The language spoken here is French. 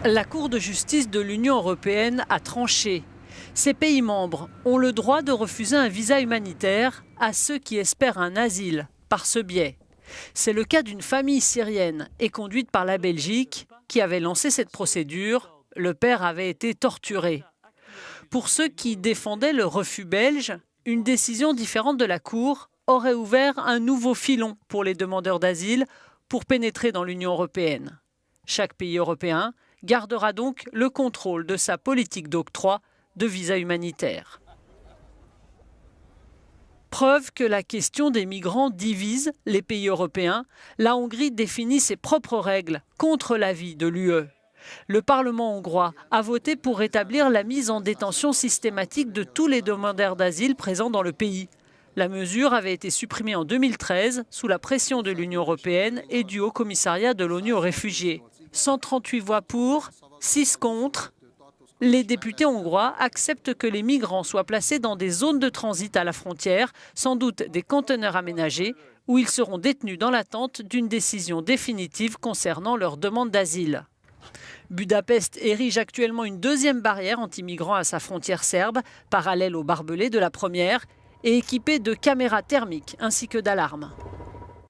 La Cour de justice de l'Union européenne a tranché. Ces pays membres ont le droit de refuser un visa humanitaire à ceux qui espèrent un asile par ce biais. C'est le cas d'une famille syrienne et conduite par la Belgique qui avait lancé cette procédure. Le père avait été torturé. Pour ceux qui défendaient le refus belge, une décision différente de la Cour aurait ouvert un nouveau filon pour les demandeurs d'asile pour pénétrer dans l'Union européenne. Chaque pays européen gardera donc le contrôle de sa politique d'octroi de visas humanitaires. Preuve que la question des migrants divise les pays européens, la Hongrie définit ses propres règles contre l'avis de l'UE. Le Parlement hongrois a voté pour rétablir la mise en détention systématique de tous les demandeurs d'asile présents dans le pays. La mesure avait été supprimée en 2013 sous la pression de l'Union européenne et du Haut-Commissariat de l'ONU aux réfugiés. 138 voix pour, 6 contre. Les députés hongrois acceptent que les migrants soient placés dans des zones de transit à la frontière, sans doute des conteneurs aménagés, où ils seront détenus dans l'attente d'une décision définitive concernant leur demande d'asile. Budapest érige actuellement une deuxième barrière anti-migrants à sa frontière serbe, parallèle au barbelé de la première, et équipée de caméras thermiques ainsi que d'alarmes.